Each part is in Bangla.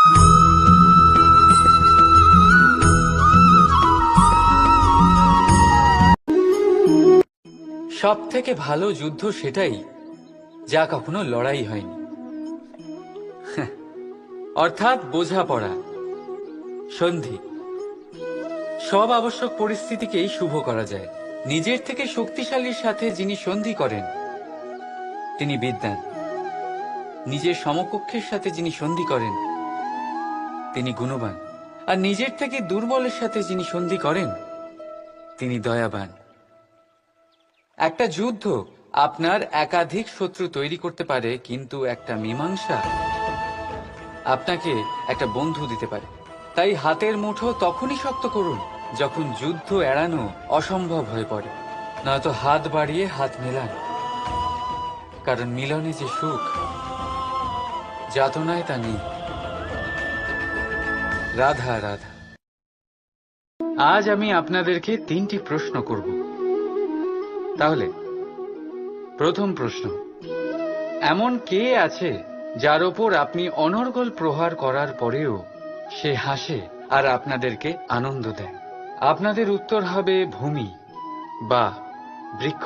সব থেকে ভালো যুদ্ধ সেটাই যা কখনো লড়াই হয়নি, অর্থাৎ বোঝাপড়া, সন্ধি। সব আবশ্যক পরিস্থিতিকেই শুভ করা যায়। নিজের থেকে শক্তিশালীর সাথে যিনি সন্ধি করেন তিনি বিদ্বান। নিজের সমকক্ষের সাথে যিনি সন্ধি করেন তিনি গুণবান। আর নিজের থেকে দুর্বলের সাথে যিনি সন্ধি করেন তিনি দয়াবান। একটা যুদ্ধ আপনার একাধিক শত্রু তৈরি করতে পারে, কিন্তু একটা মীমাংসা আপনাকে একটা বন্ধু দিতে পারে। তাই হাতের মুঠো তখনই শক্ত করুন যখন যুদ্ধ এড়ানো অসম্ভব হয়ে পড়ে, নয়তো হাত বাড়িয়ে হাত মেলান, কারণ মিলনে যে সুখ, যাতনায় তা নেই। রাধা রাধা। আজ আমি আপনাদেরকে 3টি প্রশ্ন করব। তাহলে প্রথম প্রশ্ন, এমন কে আছে যার ওপর আপনি অনর্গল প্রহার করার পরেও সে হাসে আর আপনাদেরকে আনন্দ দেয়? আপনাদের উত্তর হবে ভূমি বা বৃক্ষ।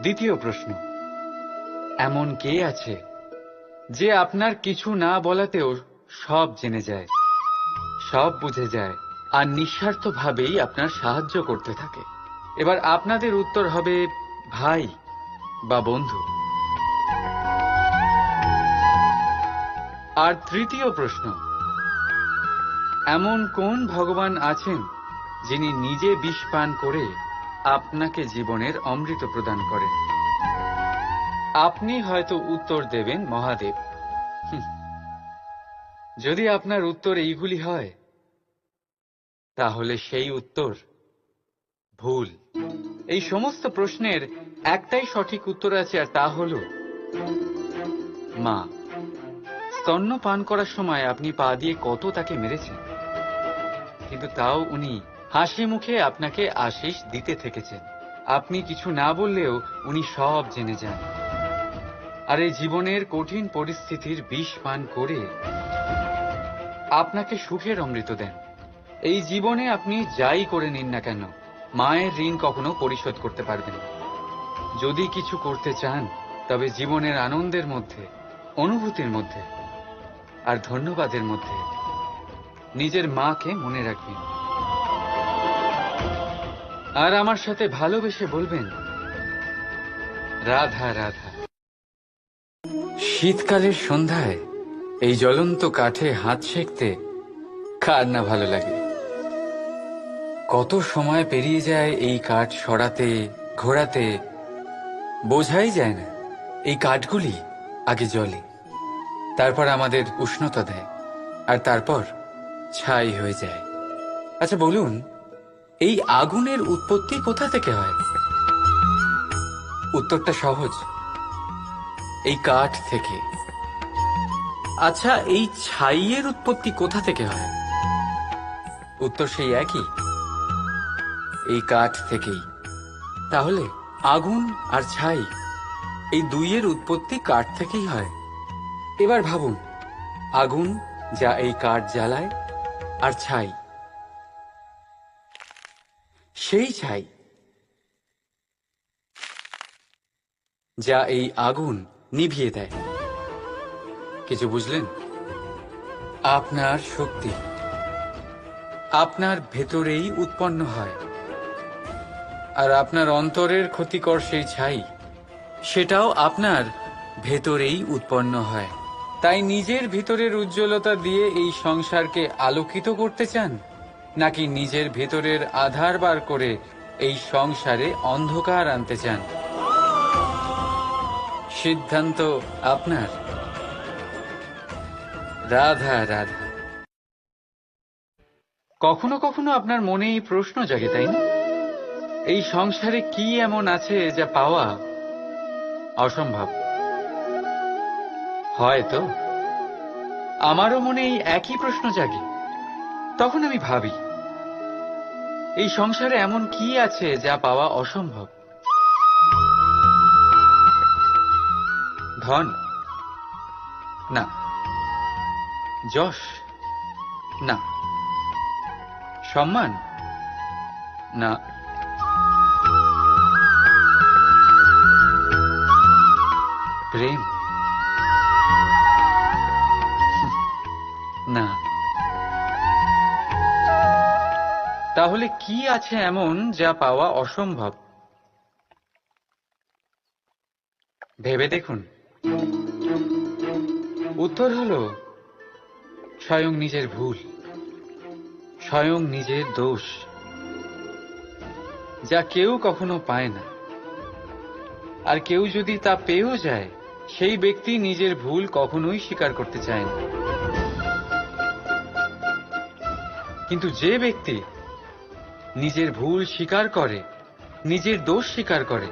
দ্বিতীয় প্রশ্ন, এমন কে আছে যে আপনার কিছু না বলাতেও সব জেনে যায়, সব বুঝে যায় আর নিঃস্বার্থভাবেই আপনার সাহায্য করতে থাকে? এবার আপনাদের উত্তর হবে ভাই বা বন্ধু। আর তৃতীয় প্রশ্ন, এমন কোন ভগবান আছেন যিনি নিজে বিষ পান করে আপনাকে জীবনের অমৃত প্রদান করেন? আপনি হয়তো উত্তর দেবেন মহাদেব। যদি আপনার উত্তর এইগুলি হয় তাহলে সেই উত্তর ভুল। এই সমস্ত প্রশ্নের একটাই সঠিক উত্তর আছে, আর তা হল মা। স্তন্য পান করার সময় আপনি পা দিয়ে কত তাকে মেরেছেন, কিন্তু তাও উনি হাসি মুখে আপনাকে আশিস দিতে থেকেছেন। আপনি কিছু না বললেও উনি সব জেনে যান, আর এই জীবনের কঠিন পরিস্থিতির বিষ পান করে আপনাকে সুখের অমৃত দেন। এই জীবনে আপনি যাই করে নিন না কেন, মায়ের ঋণ কখনো পরিশোধ করতে পারবেন না। যদি কিছু করতে চান তবে জীবনের আনন্দের মধ্যে, অনুভূতির মধ্যে আর ধন্যবাদের মধ্যে নিজের মাকে মনে রাখবেন। আর আমার সাথে ভালোবেসে বলবেন রাধা রাধা। শীতকালের সন্ধ্যায় এই জ্বলন্ত কাঠে হাত সেঁকতে কার না ভালো লাগে? কত সময় পেরিয়ে যায় এই কাঠ সরাতে, ঘোরাতে, বোঝাই যায় না। এই কাঠগুলি আগে জ্বলে, তারপর আমাদের উষ্ণতা দেয়, আর তারপর ছাই হয়ে যায়। আচ্ছা বলুন, এই আগুনের উৎপত্তি কোথা থেকে হয়? উত্তরটা সহজ, এই কাঠ থেকে। আচ্ছা, এই ছাইয়ের উৎপত্তি কোথা থেকে হয়? উত্তর সেই একই, এই কাঠ থেকেই। তাহলে আগুন আর ছাই, এই দুইয়ের উৎপত্তি কাঠ থেকেই হয়। এবার ভাবুন, আগুন যা এই কাঠ জ্বালায়, আর ছাই সেই ছাই যা এই আগুন নিভিয়ে দেয়। কিছু বুঝলেন? আপনার শক্তি আপনার ভেতরেই উৎপন্ন হয়, আর আপনার অন্তরের ক্ষতিকর সেই ছাই, সেটাও আপনার ভেতরেই উৎপন্ন হয়। তাই নিজের ভিতরের উজ্জ্বলতা দিয়ে এই সংসারকে আলোকিত করতে চান, নাকি নিজের ভেতরের আধার বার করে এই সংসারে অন্ধকার আনতে চান? সিদ্ধান্ত আপনার। রাধা রাধা। কখনো কখনো আপনার মনে এই প্রশ্ন জাগে, তাই না? এই সংসারে কি এমন আছে যা পাওয়া অসম্ভব? হয়তো আমারও মনে এই একই প্রশ্ন জাগে। তখন আমি ভাবি, এই সংসারে এমন কি আছে যা পাওয়া অসম্ভব? ধন? না, যশ? না। সম্মান? না। প্রেম? না। তাহলে কি আছে এমন যা পাওয়া অসম্ভব? ভেবে দেখুন। উত্তর হলো স্বয়ং নিজের ভুল, স্বয়ং নিজের দোষ, যা কেউ কখনো পায় না। আর কেউ যদি তা পেয়েও যায়, সেই ব্যক্তি নিজের ভুল কখনোই স্বীকার করতে চায় না। কিন্তু যে ব্যক্তি নিজের ভুল স্বীকার করে, নিজের দোষ স্বীকার করে,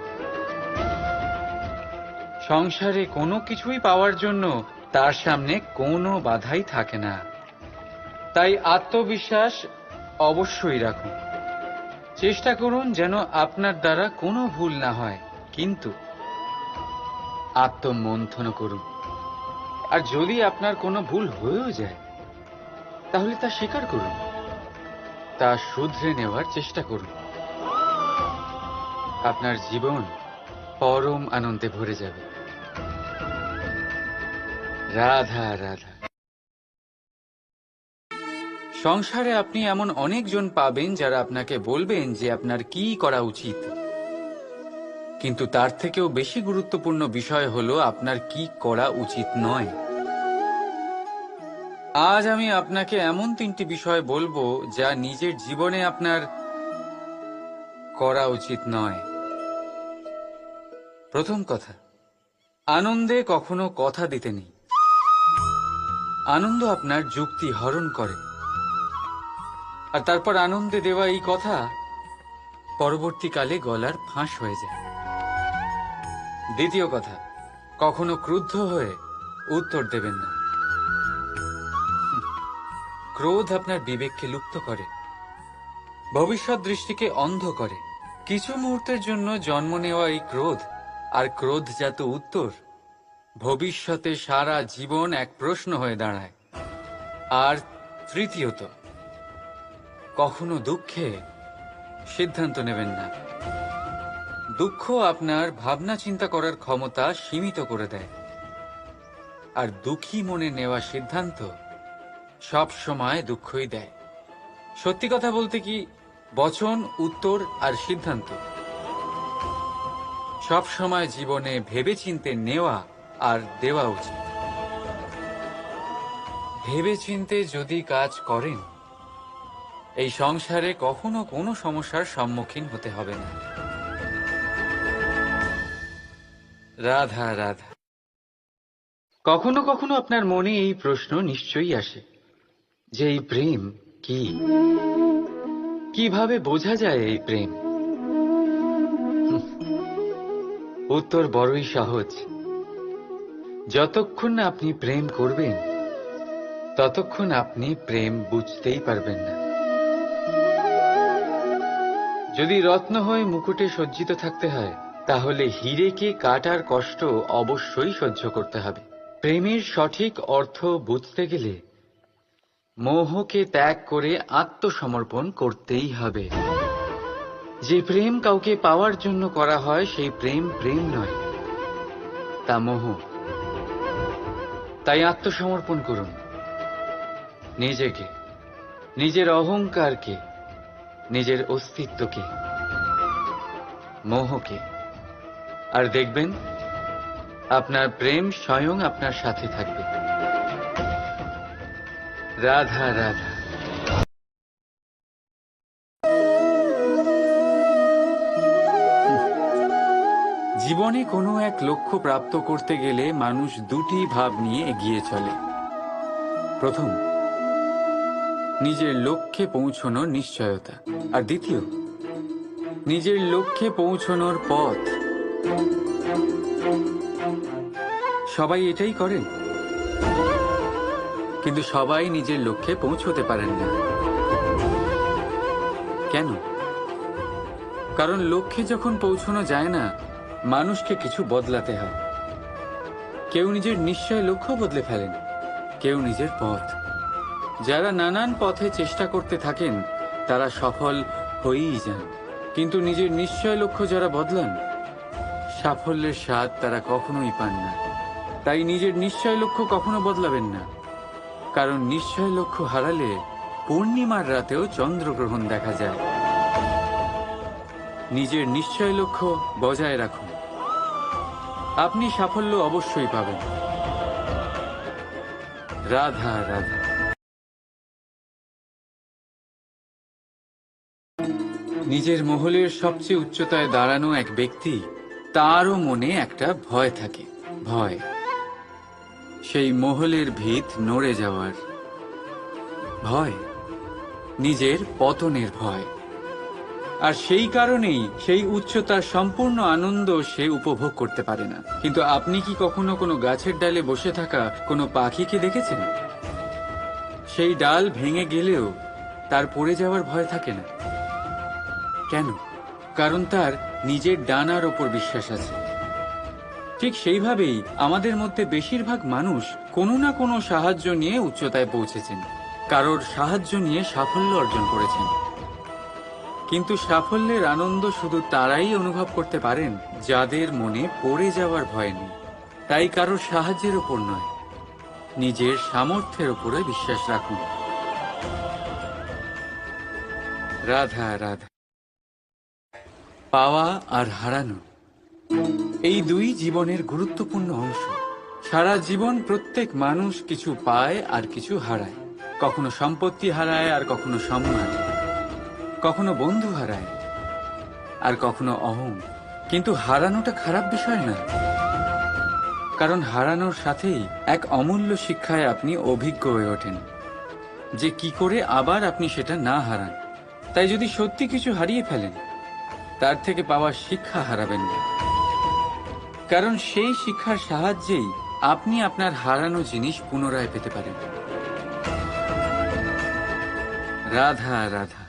সংসারে কোনো কিছুই পাওয়ার জন্য তার সামনে কোনো বাধাই থাকে না। তাই আত্মবিশ্বাস অবশ্যই রাখুন। চেষ্টা করুন যেন আপনার দ্বারা কোনো ভুল না হয়, কিন্তু আত্মমন্থন করুন। আর যদি আপনার কোনো ভুল হয়েও যায়, তাহলে তা স্বীকার করুন, তা শুধরে নেওয়ার চেষ্টা করুন। আপনার জীবন পরম আনন্দে ভরে যাবে। রাধা রাধা। সংসারে আপনি এমন অনেকজন পাবেন যারা আপনাকে বলবেন যে আপনার কি করা উচিত, কিন্তু তার থেকেও বেশি গুরুত্বপূর্ণ বিষয় হলো আপনার কি করা উচিত নয়। আজ আমি আপনাকে এমন 3টি বিষয় বলবো যা নিজের জীবনে আপনার করা উচিত নয়। প্রথম কথা, আনন্দে কখনো কথা দিতে নেই। আনন্দ আপনার যুক্তি হরণ করে, আর তারপর আনন্দে দেওয়া এই কথা পরবর্তীকালে গলার ফাঁস হয়ে যায়। দ্বিতীয় কথা, কখনো ক্রুদ্ধ হয়ে উত্তর দেবেন না। ক্রোধ আপনার বিবেককে লুপ্ত করে, ভবিষ্যৎ দৃষ্টিকে অন্ধ করে। কিছু মুহূর্তের জন্য জন্ম নেওয়া এই ক্রোধ আর ক্রোধজাত উত্তর ভবিষ্যতে সারা জীবন এক প্রশ্ন হয়ে দাঁড়ায়। আর তৃতীয়ত, কখনো দুঃখে সিদ্ধান্ত নেবেন না। দুঃখ আপনার ভাবনা চিন্তা করার ক্ষমতা সীমিত করে দেয়, আর দুঃখী মনে নেওয়া সিদ্ধান্ত সব সময় দুঃখই দেয়। সত্যি কথা বলতে কি, বচন, উত্তর আর সিদ্ধান্ত সব সময় জীবনে ভেবেচিন্তে নেওয়া আর দেওয়া উচিত। ভেবেচিন্তে যদি কাজ করেন, এই সংসারে কখনো কোনো সমস্যার সম্মুখীন হতে হবে না। রাধা রাধা। কখনো কখনো আপনার মনে এই প্রশ্ন নিশ্চয়ই আসে যে এই প্রেম কি, কিভাবে বোঝা যায় এই প্রেম? উত্তর বড়ই সহজ। যতক্ষণ না আপনি প্রেম করবেন, ততক্ষণ আপনি প্রেম বুঝতেই পারবেন না। যদি রত্ন হয়ে মুকুটে সজ্জিত থাকতে হয়, তাহলে হীরেকে কাটার কষ্ট অবশ্যই সহ্য করতে হবে। প্রেমের সঠিক অর্থ বুঝতে গেলে মোহকে ত্যাগ করে আত্মসমর্পণ করতেই হবে। যে প্রেম কাউকে পাওয়ার জন্য করা হয়, সেই প্রেম প্রেম নয়, তা মোহ। তাই আত্মসমর্পণ করুন নিজেকে, নিজের অহংকারকে, নিজের অস্তিত্বকে, মোহকে, আর দেখবেন আপনার প্রেম স্বয়ং আপনার সাথে থাকবে। রাধা রাধা। জীবনে কোনো এক লক্ষ্য প্রাপ্ত করতে গেলে মানুষ দুটি ভাব নিয়ে এগিয়ে চলে। প্রথম, নিজের লক্ষ্যে পৌঁছানোর নিশ্চয়তা, আর দ্বিতীয়, নিজের লক্ষ্যে পৌঁছানোর পথ। সবাই এটাই করেন, কিন্তু সবাই নিজের লক্ষ্যে পৌঁছতে পারেন না। কেন? কারণ লক্ষ্যে যখন পৌঁছানো যায় না, মানুষকে কিছু বদলাতে হয়। কেউ নিজের নিশ্চয় লক্ষ্য বদলে ফেলেন, কেউ নিজের পথ। যারা নানান পথে চেষ্টা করতে থাকেন তারা সফল হয়েই যান, কিন্তু নিজের নিশ্চয় লক্ষ্য যারা বদলান সাফল্যের স্বাদ তারা কখনোই পান না। তাই নিজের নিশ্চয় লক্ষ্য কখনো বদলাবেন না, কারণ নিশ্চয় লক্ষ্য হারালে পূর্ণিমার রাতেও চন্দ্রগ্রহণ দেখা যায়। নিজের নিশ্চয় লক্ষ্য বজায় রাখুন, আপনি সাফল্য অবশ্যই পাবেন। রাধা রাধা। নিজের মহলের সবচেয়ে উচ্চতায় দাঁড়ানো এক ব্যক্তি, তারও মনে একটা ভয় থাকে। ভয়, সেই মহলের ভিত নড়ে যাওয়ার ভয়, নিজের পতনের ভয়। আর সেই কারণেই সেই উচ্চতার সম্পূর্ণ আনন্দ সে উপভোগ করতে পারে না। কিন্তু আপনি কি কখনো কোনো গাছের ডালে বসে থাকা কোনো পাখিকে দেখেছেন? সেই ডাল ভেঙে গেলেও তার পড়ে যাওয়ার ভয় থাকে না। কেন? কারণ তার নিজের ডানার ওপর বিশ্বাস আছে। ঠিক সেইভাবেই আমাদের মধ্যে বেশিরভাগ মানুষ কোনো না কোনো সাহায্য নিয়ে উচ্চতায় পৌঁছেছেন, কারোর সাহায্য নিয়ে সাফল্য অর্জন করেছেন। কিন্তু সাফল্যের আনন্দ শুধু তারাই অনুভব করতে পারেন যাদের মনে পড়ে যাওয়ার ভয় নেই। তাই কারোর সাহায্যের ওপর নয়, নিজের সামর্থ্যের ওপরে বিশ্বাস রাখুন। রাধা রাধা। পাওয়া আর হারানো, এই দুই জীবনের গুরুত্বপূর্ণ অংশ। সারা জীবন প্রত্যেক মানুষ কিছু পায় আর কিছু হারায়। কখনো সম্পত্তি হারায় আর কখনো সম্মান, কখনো বন্ধু হারায় আর কখনো অহং। কিন্তু হারানোটা খারাপ বিষয় না, কারণ হারানোর সাথেই এক অমূল্য শিক্ষায় আপনি অভিজ্ঞ হয়ে ওঠেন যে কি করে আবার আপনি সেটা না হারান। তাই যদি সত্যি কিছু হারিয়ে ফেলেন, তার থেকে পাওয়া শিক্ষা হারাবেন না, কারণ সেই শিক্ষার সাহায্যেই আপনি আপনার হারানো জিনিস পুনরায় পেতে পারেন। রাধা রাধা।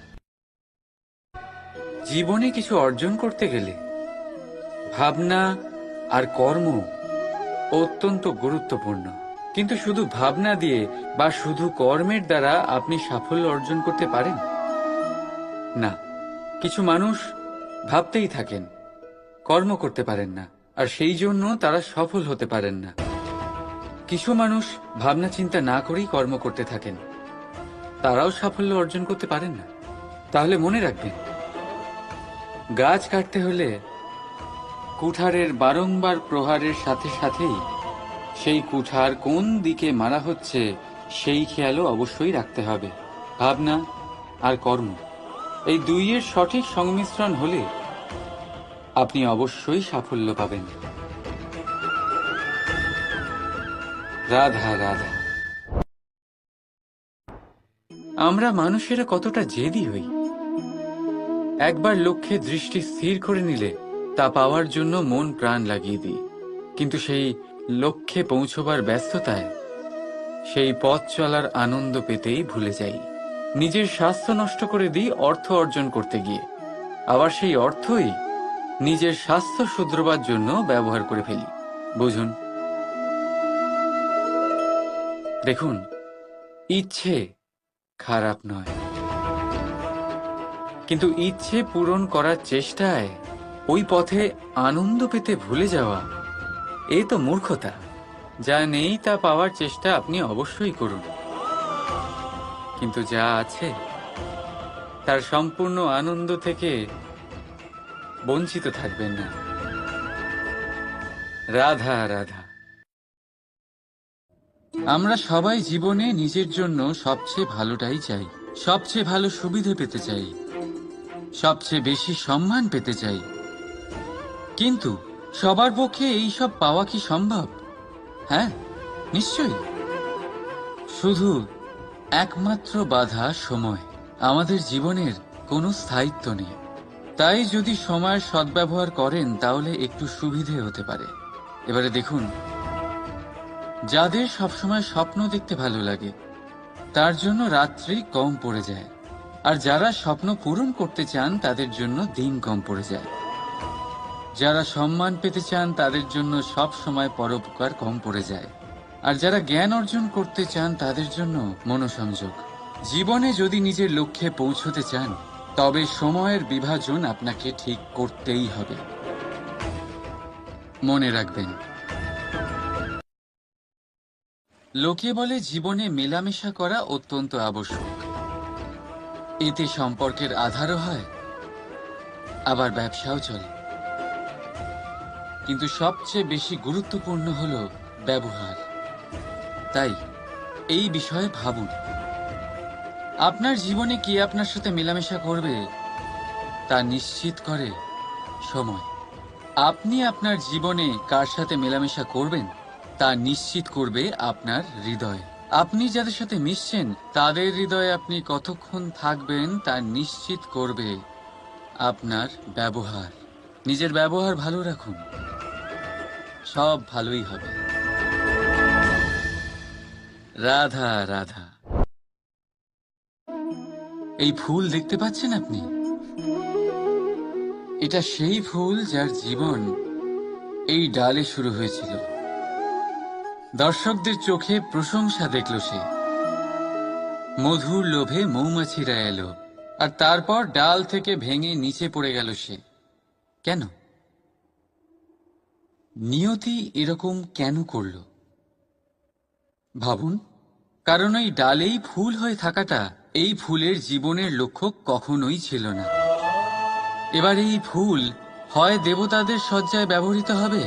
জীবনে কিছু অর্জন করতে গেলে ভাবনা আর কর্ম অত্যন্ত গুরুত্বপূর্ণ। কিন্তু শুধু ভাবনা দিয়ে বা শুধু কর্মের দ্বারা আপনি সাফল্য অর্জন করতে পারেন না। কিছু মানুষ ভাবতেই থাকেন, কর্ম করতে পারেন না, আর সেই জন্য তারা সফল হতে পারেন না। কিছু মানুষ ভাবনা চিন্তা না করেই কর্ম করতে থাকেন, তারাও সাফল্য অর্জন করতে পারেন না। তাহলে মনে রাখবেন, গাছ কাটতে হলে কুঠারের বারংবার প্রহারের সাথে সাথেই সেই কুঠার কোন দিকে মারা হচ্ছে সেই খেয়ালও অবশ্যই রাখতে হবে। ভাবনা আর কর্ম, এই দুইয়ের সঠিক সংমিশ্রণ হলে আপনি অবশ্যই সাফল্য পাবেন। রাধা রাধা। আমরা মানুষেরা কতটা জেদি হই। একবার লক্ষ্যে দৃষ্টি স্থির করে নিলে তা পাওয়ার জন্য মন প্রাণ লাগিয়ে দিই, কিন্তু সেই লক্ষ্যে পৌঁছবার ব্যস্ততায় সেই পথ চলার আনন্দ পেতেই ভুলে যাই। নিজের স্বাস্থ্য নষ্ট করে দিই অর্থ অর্জন করতে গিয়ে, আবার সেই অর্থই নিজের স্বাস্থ্য শুধরবার জন্য ব্যবহার করে ফেলি। বুঝুন, দেখুন, ইচ্ছে খারাপ নয়, কিন্তু ইচ্ছে পূরণ করার চেষ্টায় ওই পথে আনন্দ পেতে ভুলে যাওয়া, এ তো মূর্খতা। যা নেই তা পাওয়ার চেষ্টা আপনি অবশ্যই করুন, কিন্তু যা আছে তার সম্পূর্ণ আনন্দ থেকে বঞ্চিত থাকবেন না। রাধা রাধা। আমরা সবাই জীবনে নিজের জন্য সবচেয়ে ভালোটাই চাই, সবচেয়ে ভালো সুবিধে পেতে চাই, সবচেয়ে বেশি সম্মান পেতে চাই। কিন্তু সবার পক্ষে এই সব পাওয়া কি সম্ভব? হ্যাঁ, নিশ্চয়ই। শুধু একমাত্র বাধা সময়। আমাদের জীবনের কোনো স্থায়িত্ব নেই, তাই যদি সময়ের সদ্ব্যবহার করেন তাহলে একটু সুবিধে হতে পারে। এবারে দেখুন, যাদের সবসময় স্বপ্ন দেখতে ভালো লাগে তার জন্য রাত্রি কম পড়ে যায়, আর যারা স্বপ্ন পূরণ করতে চান তাদের জন্য দিন কম পড়ে যায়। যারা সম্মান পেতে চান তাদের জন্য সব সময় পরোপকার কম পড়ে যায়। আর যারা জ্ঞান অর্জন করতে চান তাদের জন্য মনোসংযোগ। জীবনে যদি নিজের লক্ষ্যে পৌঁছতে চান তবে সময়ের বিভাজন আপনাকে ঠিক করতেই হবে। মনে রাখবেন, লোকে বলে জীবনে মেলামেশা করা অত্যন্ত আবশ্যক। এতে সম্পর্কের আধারও হয়, আবার ব্যবসাও চলে। কিন্তু সবচেয়ে বেশি গুরুত্বপূর্ণ হল ব্যবহার। তাই এই বিষয়ে ভাবুন, আপনার জীবনে কে আপনার সাথে মেলামেশা করবে তা নিশ্চিত করে সময়। আপনি আপনার জীবনে কার সাথে মেলামেশা করবেন তা নিশ্চিত করবে আপনার হৃদয়। আপনি যাদের সাথে মিশছেন তাদের হৃদয়ে আপনি কতক্ষণ থাকবেন তা নিশ্চিত করবে আপনার ব্যবহার। নিজের ব্যবহার ভালো রাখুন, সব ভালোই হবে। রাধা রাধা। এই ফুল দেখতে পাচ্ছেন আপনি? এটা সেই ফুল যার জীবন এই ডালে শুরু হয়েছিল। দর্শকদের চোখে প্রশংসা দেখল সে, মধুর লোভে মৌমাছিরা এলো, আর তারপর ডাল থেকে ভেঙে নিচে পড়ে গেল সে। কেন? নিয়তি এরকম কেন করল ভাবুন। কারণ এই ডালেই ফুল হয়ে থাকাটা এই ফুলের জীবনের লক্ষ্য কখনোই ছিল না। এবার এই ফুল হয় দেবতাদের সজ্জায় ব্যবহৃত হবে,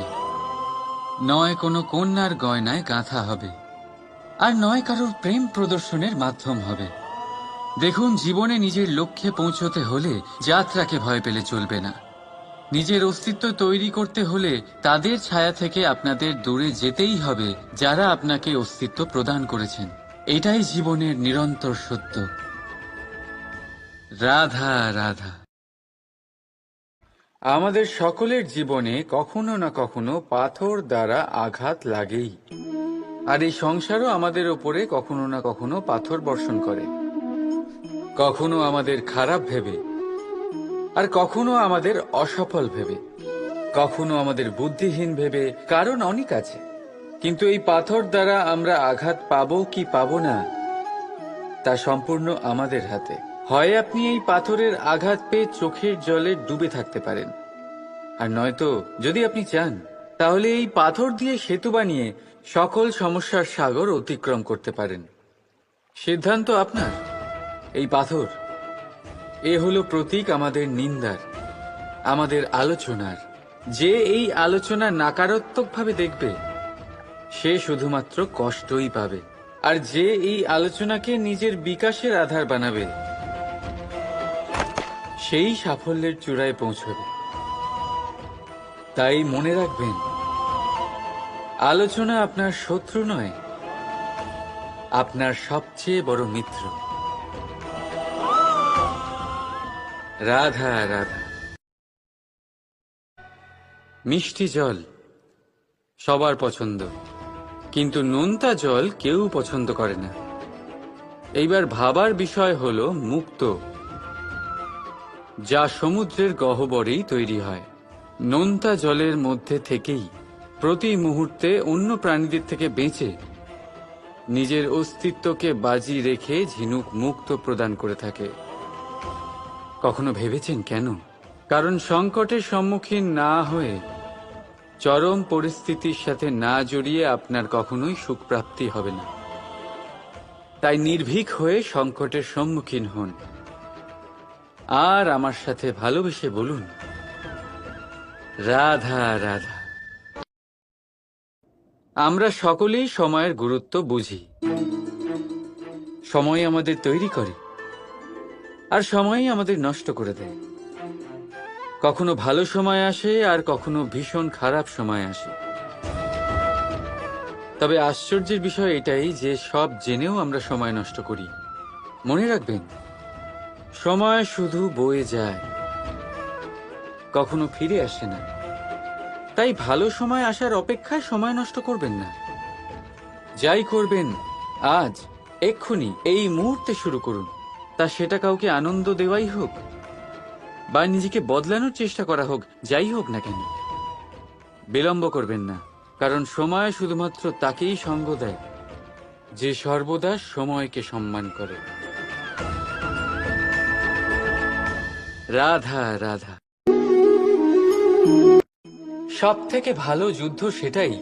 নয় কোনো কন্যার গয়নায় গাঁথা হবে, আর নয় কারোর প্রেম প্রদর্শনের মাধ্যম হবে। দেখুন, জীবনে নিজের লক্ষ্যে পৌঁছতে হলে যাত্রাকে ভয় পেলে চলবে না। নিজের অস্তিত্ব তৈরি করতে হলে তাদের ছায়া থেকে আপনাদের দূরে যেতেই হবে যারা আপনাকে অস্তিত্ব প্রদান করেছেন। এটাই জীবনের নিরন্তর সত্য। রাধা রাধা। আমাদের সকলের জীবনে কখনো না কখনো পাথর দ্বারা আঘাত লাগেই, আর এই সংসারও আমাদের ওপরে কখনো না কখনো পাথর বর্ষণ করে। কখনো আমাদের খারাপ ভেবে, আর কখনো আমাদের অসফল ভেবে, কখনো আমাদের বুদ্ধিহীন ভেবে। কারণ অনেক আছে, কিন্তু এই পাথর দ্বারা আমরা আঘাত পাবো কি পাবো না তা সম্পূর্ণ আমাদের হাতে। হয় আপনি এই পাথরের আঘাত পেয়ে চোখের জলে ডুবে থাকতে পারেন, আর নয়তো যদি আপনি চান তাহলে এই পাথর দিয়ে সেতু বানিয়ে সকল সমস্যার সাগর অতিক্রম করতে পারেন। সিদ্ধান্ত আপনার। এই পাথর এ হলো প্রতীক আমাদের নিন্দার, আমাদের আলোচনার। যে এই আলোচনা নাকারাত্মকভাবে দেখবে সে শুধুমাত্র কষ্টই পাবে, আর যে এই আলোচনাকে নিজের বিকাশের আধার বানাবে সেই সাফল্যের চূড়ায় পৌঁছবে। তাই মনে রাখবেন, আলোচনা আপনার শত্রু নয়, আপনার সবচেয়ে বড় মিত্র। রাধা রাধা। মিষ্টি জল সবার পছন্দ, কিন্তু নোনতা জল কেউ পছন্দ করে না। এইবার ভাবার বিষয় হলো মুক্ত, যা সমুদ্রের গহ্বরেই তৈরি হয়। নোনতা জলের মধ্যে থেকেই প্রতি মুহূর্তে অন্য প্রাণীদের থেকে বেঁচে নিজের অস্তিত্বকে বাজি রেখে ঝিনুক মুক্ত প্রদান করে থাকে। কখনো ভেবেছেন কেন? কারণ সংকটের সম্মুখীন না হয়ে, চরম পরিস্থিতির সাথে না জড়িয়ে আপনার কখনোই সুখ প্রাপ্তি হবে না। তাই নির্ভীক হয়ে সংকটের সম্মুখীন হন, আর আমার সাথে ভালোবেসে বলুন, রাধা রাধা। আমরা সকলেই সময়ের গুরুত্ব বুঝি। সময় আমাদের তৈরি করে, আর সময়ই আমাদের নষ্ট করে দেয়। কখনো ভালো সময় আসে, আর কখনো ভীষণ খারাপ সময় আসে। তবে আশ্চর্যের বিষয় এটাই যে সব জেনেও আমরা সময় নষ্ট করি। মনে রাখবেন, সময় শুধু বয়ে যায়, কখনো ফিরে আসে না। তাই ভালো সময় আসার অপেক্ষায় সময় নষ্ট করবেন না। যাই করবেন আজ, এক্ষুনি, এই মুহূর্তে শুরু করুন। তা সেটা কাউকে আনন্দ দেওয়াই হোক, বা নিজেকে বদলানোর চেষ্টা করা হোক, যাই হোক না কেন, বিলম্ব করবেন না। কারণ সময় শুধুমাত্র তাকেই সঙ্গ দেয় যে সর্বদা সময়কে সম্মান করে। রাধা রাধা। সব থেকে ভালো যুদ্ধ সেটাই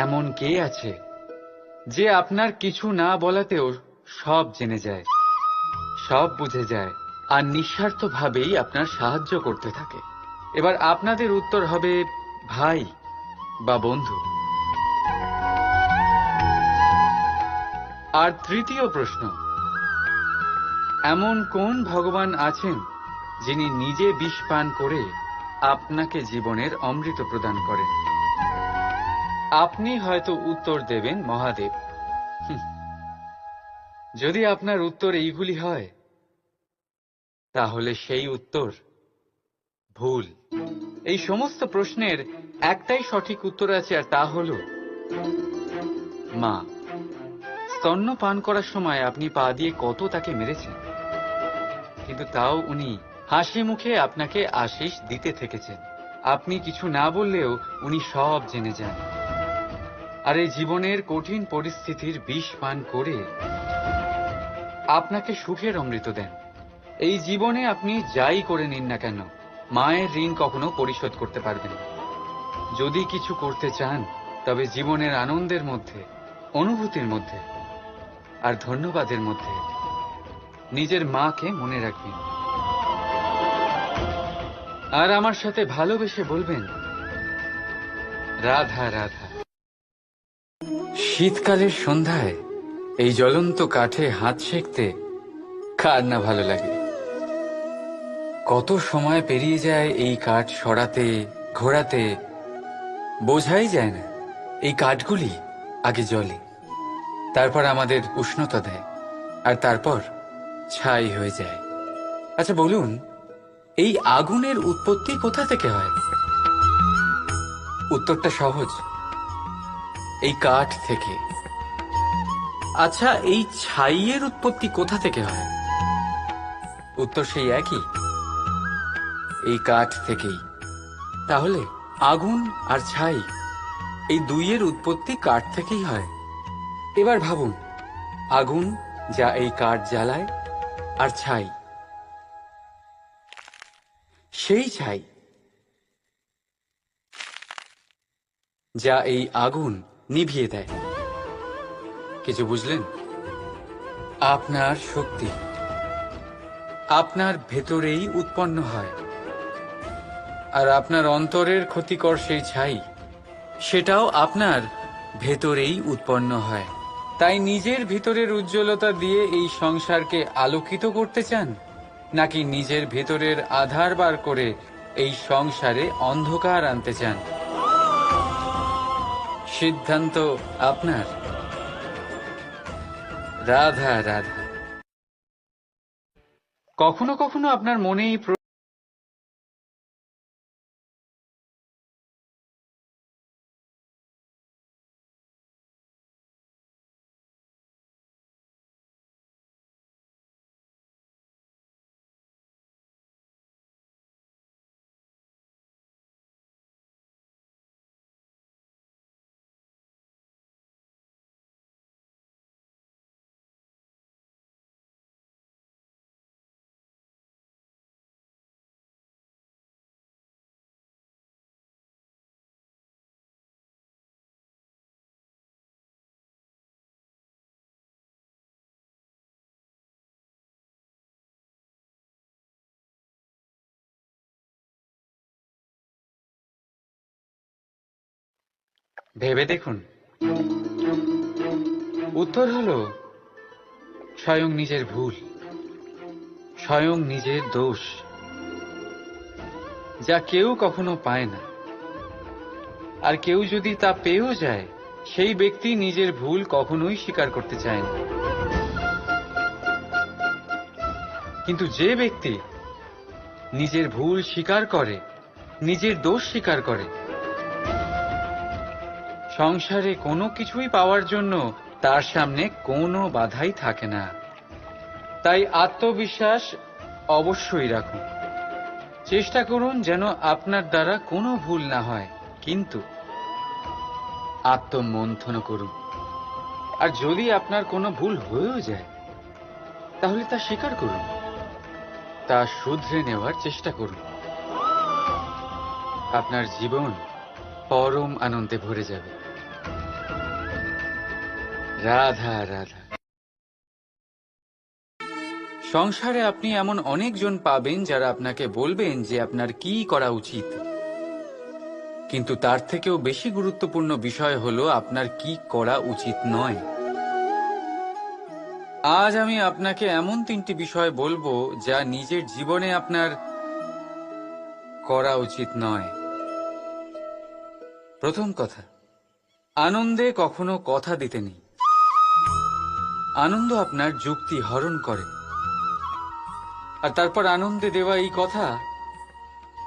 এমন কে আছে যে আপনার কিছু না বলাতেও সব জেনে যায়, সব বুঝে যায়, আর নিঃস্বার্থভাবেই আপনার সাহায্য করতে থাকে। এবার আপনাদের উত্তর হবে ভাই বা বন্ধু। আর তৃতীয় প্রশ্ন, এমন কোন ভগবান আছেন যিনি নিজে বিষ পান করে আপনাকে জীবনের অমৃত প্রদান করেন? আপনি হয়তো উত্তর দেবেন মহাদেব। হুঁ, যদি আপনার উত্তর এইগুলি হয় তাহলে সেই উত্তর ভুল। এই সমস্ত প্রশ্নের একটাই সঠিক উত্তর আছে, আর তা হল মা। স্তন্য পান করার সময় আপনি পা দিয়ে কত তাকে মেরেছেন, কিন্তু তাও উনি হাসি মুখে আপনাকে আশিস দিতে থেকেছেন। আপনি কিছু না বললেও উনি সব জেনে যান, আর এই জীবনের কঠিন পরিস্থিতির বিষ পান করে আপনাকে সুখের অমৃত দেন। এই জীবনে আপনি যাই করে নিন না কেন, মায়ের ঋণ কখনো পরিশোধ করতে পারবেন না। যদি কিছু করতে চান তবে জীবনের আনন্দের মধ্যে, অনুভূতির মধ্যে আর ধন্যবাদের মধ্যে নিজের মাকে মনে রাখবেন, আর আমার সাথে ভালোবেসে বলবেন রাধা রাধা। শীতকালের সন্ধ্যায় এই জ্বলন্ত কাঠে হাত সেঁকতে কার না ভালো লাগে? কত সময় পেরিয়ে যায় এই কাঠ সরাতে, ঘোরাতে, বোঝাই যায় না। এই কাঠগুলি আগে জ্বলে, তারপর আমাদের উষ্ণতা দেয়, আর তারপর ছাই হয়ে যায়। আচ্ছা বলুন, এই আগুনের উৎপত্তি কোথা থেকে হয়? উত্তরটা সহজ, এই কাঠ থেকে। আচ্ছা, এই ছাইয়ের উৎপত্তি কোথা থেকে হয়? উত্তর সেই একই, এই কাঠ থেকেই। তাহলে আগুন আর ছাই, এই দুইয়ের উৎপত্তি কাঠ থেকেই হয়। এবার ভাবুন, আগুন যা এই কাঠ জ্বালায়, আর ছাই সেই ছাই যা এই আগুন নিভিয়ে দেয়। কিছু বুঝলেন? আপনার শক্তি আপনার ভেতরেই উৎপন্ন হয়, আর আপনার অন্তরের ক্ষতিকর সেই ছাই, সেটাও আপনার ভেতরেই উৎপন্ন হয়। তাই নিজের ভিতরের উজ্জ্বলতা দিয়ে এই সংসারকে আলোকিত করতে চান, নাকি নিজের ভেতরের আধার বার করে এই সংসারে অন্ধকার আনতে চান? সিদ্ধান্ত আপনার। রাধা রাধা। কখনো কখনো আপনার মনেই ভেবে দেখুন। উত্তর হলো স্বয়ং নিজের ভুল, স্বয়ং নিজের দোষ, যা কেউ কখনো পায় না। আর কেউ যদি তা পেয়েও যায়, সেই ব্যক্তি নিজের ভুল কখনোই স্বীকার করতে চায় না। কিন্তু যে ব্যক্তি নিজের ভুল স্বীকার করে, নিজের দোষ স্বীকার করে, সংসারে কোনো কিছুই পাওয়ার জন্য তার সামনে কোনো বাধাই থাকে না। তাই আত্মবিশ্বাস অবশ্যই রাখুন। চেষ্টা করুন যেন আপনার দ্বারা কোনো ভুল না হয়, কিন্তু আত্মমন্থন করুন। আর যদি আপনার কোনো ভুল হয়েও যায়, তাহলে তা স্বীকার করুন, তা শুধরে নেওয়ার চেষ্টা করুন। আপনার জীবন পরম আনন্দে ভরে যাবে। রাধা রাধা। সংসারে আপনি এমন অনেকজন পাবেন যারা আপনাকে বলবেন যে আপনার কি করা উচিত, কিন্তু তার থেকেও বেশি গুরুত্বপূর্ণ বিষয় হলো আপনার কি করা উচিত নয়। আজ আমি আপনাকে এমন 3টি বিষয় বলবো যা নিজের জীবনে আপনার করা উচিত নয়। প্রথম কথা, আনন্দে কখনো কথা দিতে নেই। আনন্দ আপনার যুক্তি হরণ করে, আর তারপর আনন্দে দেওয়া এই কথা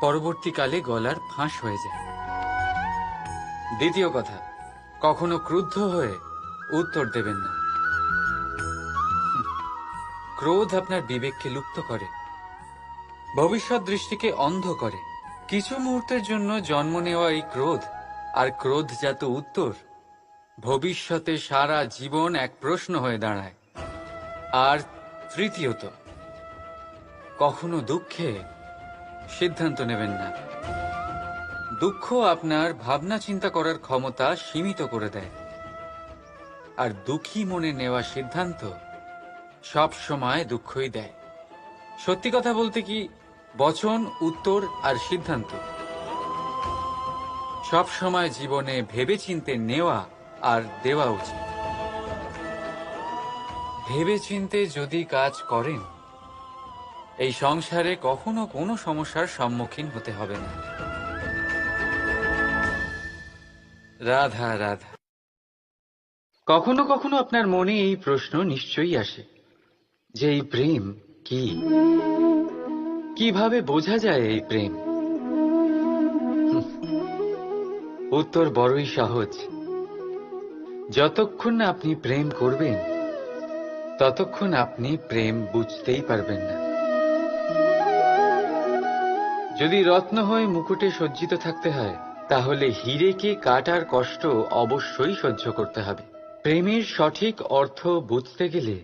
পরবর্তীকালে গলার ফাঁস হয়ে যায়। দ্বিতীয় কথা, কখনো ক্রুদ্ধ হয়ে উত্তর দেবেন না। ক্রোধ আপনার বিবেককে লুপ্ত করে, ভবিষ্যৎ দৃষ্টিকে অন্ধ করে। কিছু মুহূর্তের জন্য জন্ম নেওয়া এই ক্রোধ আর ক্রোধজাত উত্তর ভবিষ্যতে সারা জীবন এক প্রশ্ন হয়ে দাঁড়ায়। আর তৃতীয়ত, কখনো দুঃখে সিদ্ধান্ত নেবেন না। দুঃখ আপনার ভাবনা চিন্তা করার ক্ষমতা সীমিত করে দেয়, আর দুঃখী মনে নেওয়া সিদ্ধান্ত সব সময় দুঃখই দেয়। সত্যি কথা বলতে কি, বচন, উত্তর আর সিদ্ধান্ত সব সময় জীবনে ভেবেচিন্তে নেওয়া আর দেওয়া উচিত। ভেবেচিন্তে যদি কাজ করেন, এই সংসারে কখনো কোনো সমস্যার সম্মুখীন হতে হবে না। রাধা রাধা। কখনো কখনো আপনার মনে এই প্রশ্ন নিশ্চয়ই আসে যে এই প্রেম কি, কিভাবে বোঝা যায় এই প্রেম? উত্তর বড়ই সহজ। যতক্ষণ না আপনি প্রেম করবেন, ততক্ষণ আপনি প্রেম বুঝতেই পারবেন না। যদি রত্ন হয়ে মুকুটে সজ্জিত থাকতে হয়, তাহলে হীরেকে কাটার কষ্ট অবশ্যই সহ্য করতে হবে। প্রেমের সঠিক অর্থ বুঝতে গেলে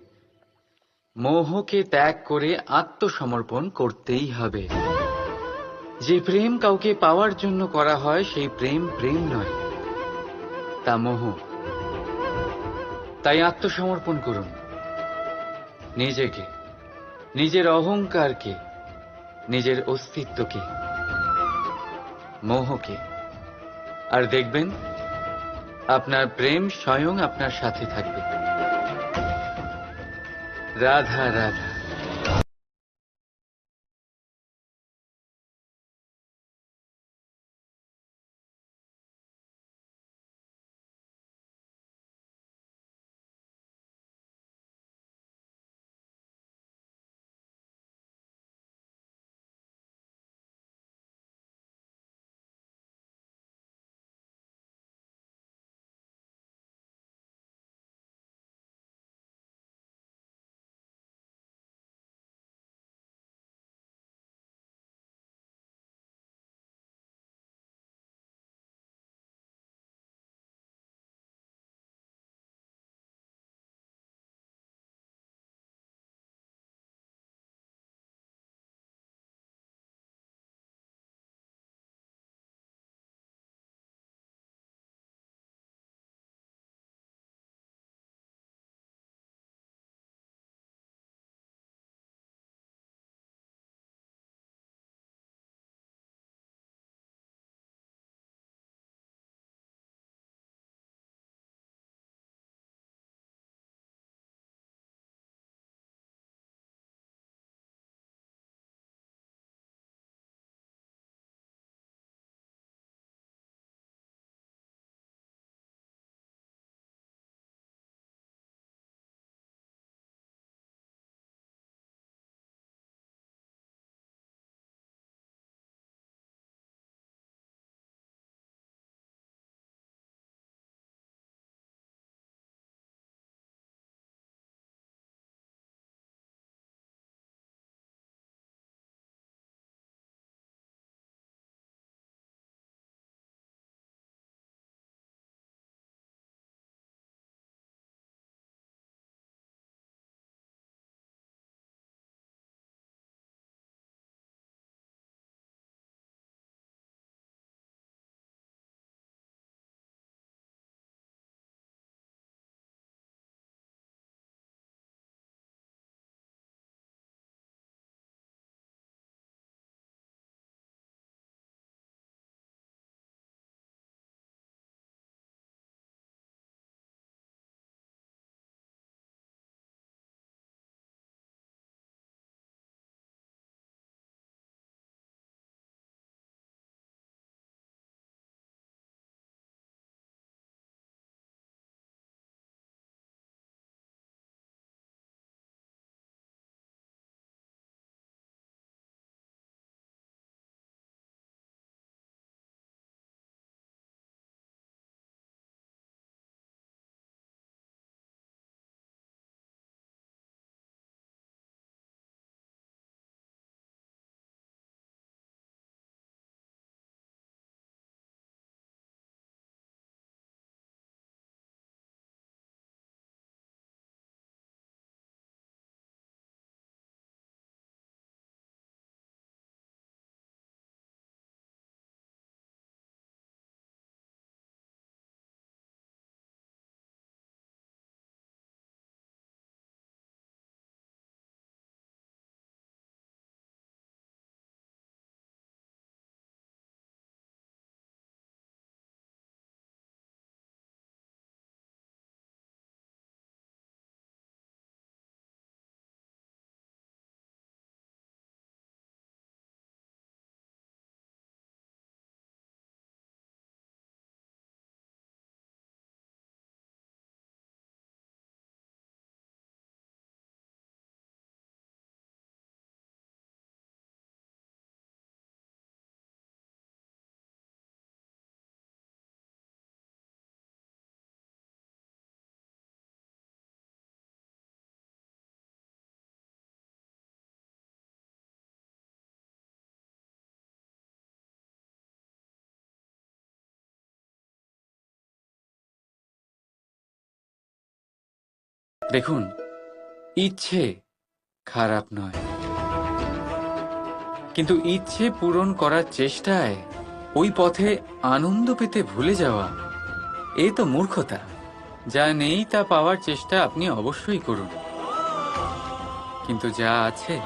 মোহকে ত্যাগ করে আত্মসমর্পণ করতেই হবে। যে প্রেম কাউকে পাওয়ার জন্য করা হয়, সেই প্রেম প্রেম নয়, তা মোহ। তাই আত্মসমর্পণ করুন, নিজেকে, নিজের অহংকারকে, নিজের অস্তিত্বকে, মোহকে, আর দেখবেন আপনার প্রেম স্বয়ং আপনার সাথে থাকবে। রাধা রাধা। দেখুন, ইচ্ছে খারাপ নয়, কিন্তু ইচ্ছে পূরণ করার চেষ্টায় ওই পথে আনন্দ পেতে ভুলে যাওয়া, এ তো মূর্খতা। যা নেই তা পাওয়ার চেষ্টা আপনি অবশ্যই করুন, কিন্তু যা আছে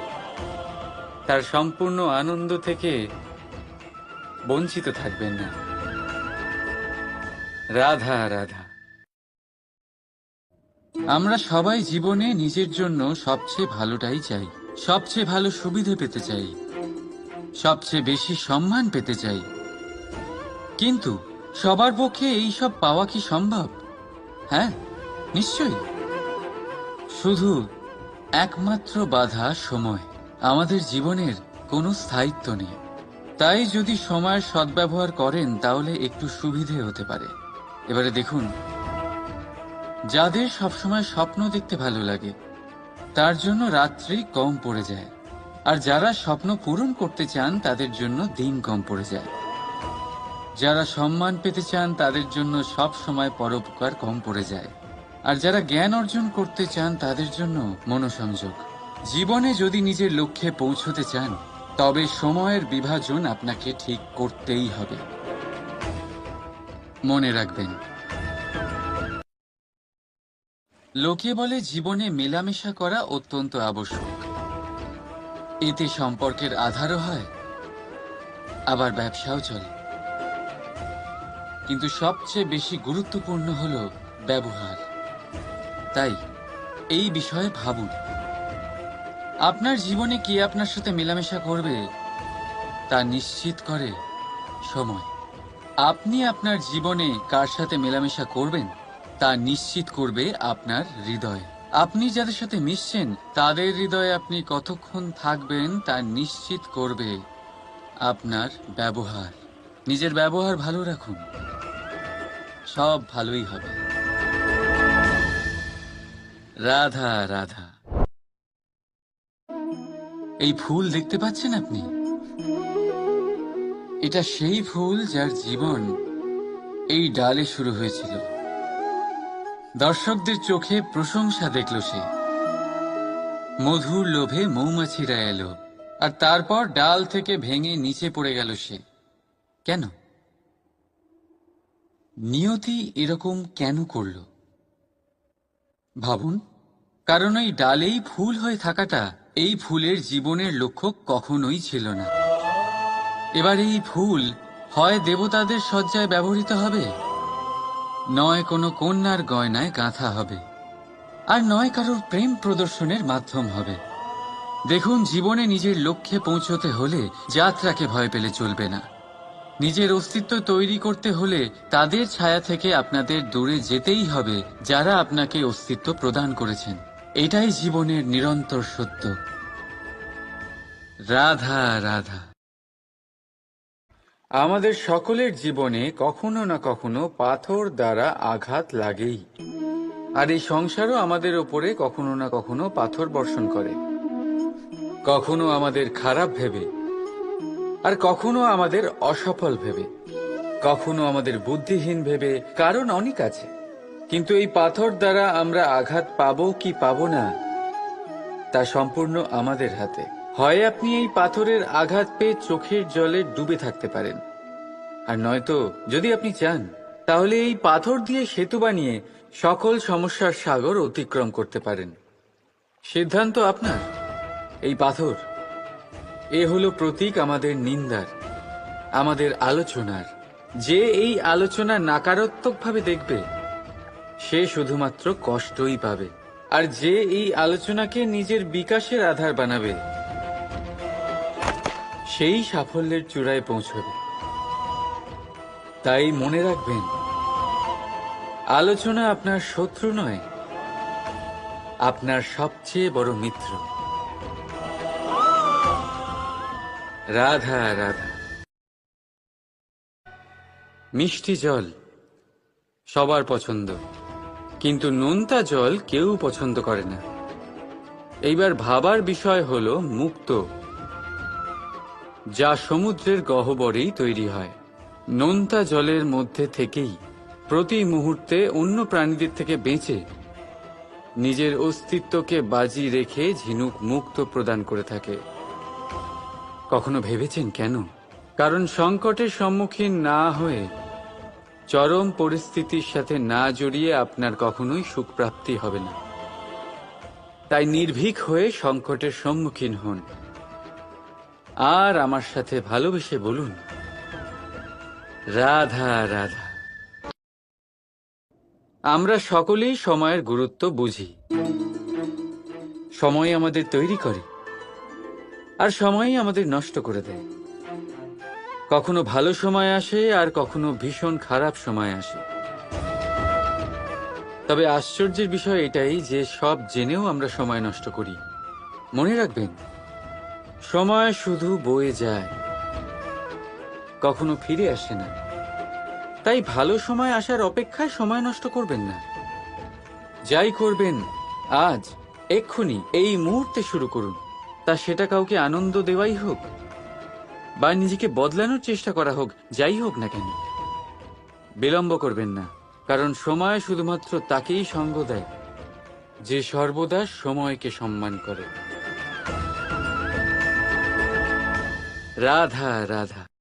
তার সম্পূর্ণ আনন্দ থেকে বঞ্চিত থাকবেন না। রাধা রাধা। আমরা সবাই জীবনে নিজের জন্য সবচেয়ে ভালোটাই চাই, সবচেয়ে ভালো সুবিধে পেতে চাই, সবচেয়ে বেশি সম্মান পেতে চাই। কিন্তু সবার পক্ষে এই সব পাওয়া কি সম্ভব? হ্যাঁ, নিশ্চয়ই। শুধু একমাত্র বাধা সময়। আমাদের জীবনের কোনো স্থায়িত্ব নেই, তাই যদি সময়ের সদ্ব্যবহার করেন তাহলে একটু সুবিধে হতে পারে। এবারে দেখুন, যাদের সবসময় স্বপ্ন দেখতে ভালো লাগে তার জন্য রাত্রি কম পড়ে যায়, আর যারা স্বপ্ন পূরণ করতে চান তাদের জন্য দিন কম পড়ে যায়। যারা সম্মান পেতে চান তাদের জন্য সব সময় পরোপকার কম পড়ে যায়, আর যারা জ্ঞান অর্জন করতে চান তাদের জন্য মনোসংযোগ। জীবনে যদি নিজের লক্ষ্যে পৌঁছতে চান তবে সময়ের বিভাজন আপনাকে ঠিক করতেই হবে। মনে রাখবেন, লোকে বলে জীবনে মেলামেশা করা অত্যন্ত আবশ্যক। এতে সম্পর্কের আধারও হয়, আবার ব্যবসাও চলে। কিন্তু সবচেয়ে বেশি গুরুত্বপূর্ণ হল ব্যবহার। তাই এই বিষয়ে ভাবুন, আপনার জীবনে কে আপনার সাথে মেলামেশা করবে তা নিশ্চিত করে সময়। আপনি আপনার জীবনে কার সাথে মেলামেশা করবেন তা নিশ্চিত করবে আপনার হৃদয়। আপনি যাদের সাথে মিশছেন তাদের হৃদয়ে আপনি কতক্ষণ থাকবেন তা নিশ্চিত করবে আপনার ব্যবহার। নিজের ব্যবহার ভালো রাখুন, সব ভালোই হবে। রাধা রাধা। এই ফুল দেখতে পাচ্ছেন আপনি? এটা সেই ফুল যার জীবন এই ডালে শুরু হয়েছিল। দর্শকদের চোখে প্রশংসা দেখল সে, মধুর লোভে মৌমাছিরা এলো, আর তারপর ডাল থেকে ভেঙে নিচে পড়ে গেল সে। কেন? নিয়তি এরকম কেন করল ভাবুন। কারণ এই ডালেই ফুল হয়ে থাকাটা এই ফুলের জীবনের লক্ষ্য কখনোই ছিল না। এবার এই ফুল হয় দেবতাদের সজ্জায় ব্যবহৃত হবে, নয় কোনো কন্যার গয়নায় গাঁথা হবে, আর নয় কারোর প্রেম প্রদর্শনের মাধ্যম হবে। দেখুন, জীবনে নিজের লক্ষ্যে পৌঁছতে হলে যাত্রাকে ভয় পেলে চলবে না। নিজের অস্তিত্ব তৈরি করতে হলে তাদের ছায়া থেকে আপনাদের দূরে যেতেই হবে যারা আপনাকে অস্তিত্ব প্রদান করেছেন। এটাই জীবনের নিরন্তর সত্য। রাধা রাধা। আমাদের সকলের জীবনে কখনো না কখনো পাথর দ্বারা আঘাত লাগেই, আর এই সংসারও আমাদের ওপরে কখনো না কখনো পাথর বর্ষণ করে। কখনো আমাদের খারাপ ভেবে, আর কখনো আমাদের অসফল ভেবে, কখনো আমাদের বুদ্ধিহীন ভেবে। কারণ অনেক আছে, কিন্তু এই পাথর দ্বারা আমরা আঘাত পাবো কি পাবো না তা সম্পূর্ণ আমাদের হাতে। হয় আপনি এই পাথরের আঘাত পেয়ে চোখের জলে ডুবে থাকতে পারেন, আর নয়তো যদি আপনি চান তাহলে এই পাথর দিয়ে সেতু বানিয়ে সকল সমস্যার সাগর অতিক্রম করতে পারেন। সিদ্ধান্ত আপনার। এই পাথর, এ হলো প্রতীক আমাদের নিন্দার, আমাদের আলোচনার। যে এই আলোচনা নাকারাত্মকভাবে দেখবে সে শুধুমাত্র কষ্টই পাবে, আর যে এই আলোচনাকে নিজের বিকাশের আধার বানাবে সেই সাফল্যের চূড়ায় পৌঁছবে। তাই মনে রাখবেন, আলোচনা আপনার শত্রু নয়, আপনার সবচেয়ে বড় মিত্র। রাধা রাধা। মিষ্টি জল সবার পছন্দ, কিন্তু নোনতা জল কেউ পছন্দ করে না। এইবার ভাবার বিষয় হলো মুক্ত, যা সমুদ্রের গহ্বরেই তৈরি হয়। নোনতা জলের মধ্যে থেকেই প্রতি মুহূর্তে অন্য প্রাণীদের থেকে বেঁচে নিজের অস্তিত্বকে বাজি রেখে ঝিনুক মুক্ত প্রদান করে থাকে। কখনো ভেবেছেন কেন? কারণ সংকটের সম্মুখীন না হয়ে, চরম পরিস্থিতির সাথে না জড়িয়ে আপনার কখনোই সুখ প্রাপ্তি হবে না। তাই নির্ভীক হয়ে সংকটের সম্মুখীন হন আর আমার সাথে ভালোবেসে বলুন, রাধা রাধা। আমরা সকলেই সময়ের গুরুত্ব বুঝি। সময় আমাদের তৈরি করে আর সময়ই আমাদের নষ্ট করে দেয়। কখনো ভালো সময় আসে আর কখনো ভীষণ খারাপ সময় আসে। তবে আশ্চর্যের বিষয় এটাই যে সব জেনেও আমরা সময় নষ্ট করি। মনে রাখবেন, সময় শুধু বয়ে যায়, কখনো ফিরে আসে না। তাই ভালো সময় আসার অপেক্ষায় সময় নষ্ট করবেন না। যাই করবেন আজ, এক্ষুনি, এই মুহূর্তে শুরু করুন। তা সেটা কাউকে আনন্দ দেওয়াই হোক বা নিজেকে বদলানোর চেষ্টা করা হোক, যাই হোক না কেন, বিলম্ব করবেন না। কারণ সময় শুধুমাত্র তাকেই সঙ্গ দেয় যে সর্বদা সময়কে সম্মান করে। রাধা রাধা।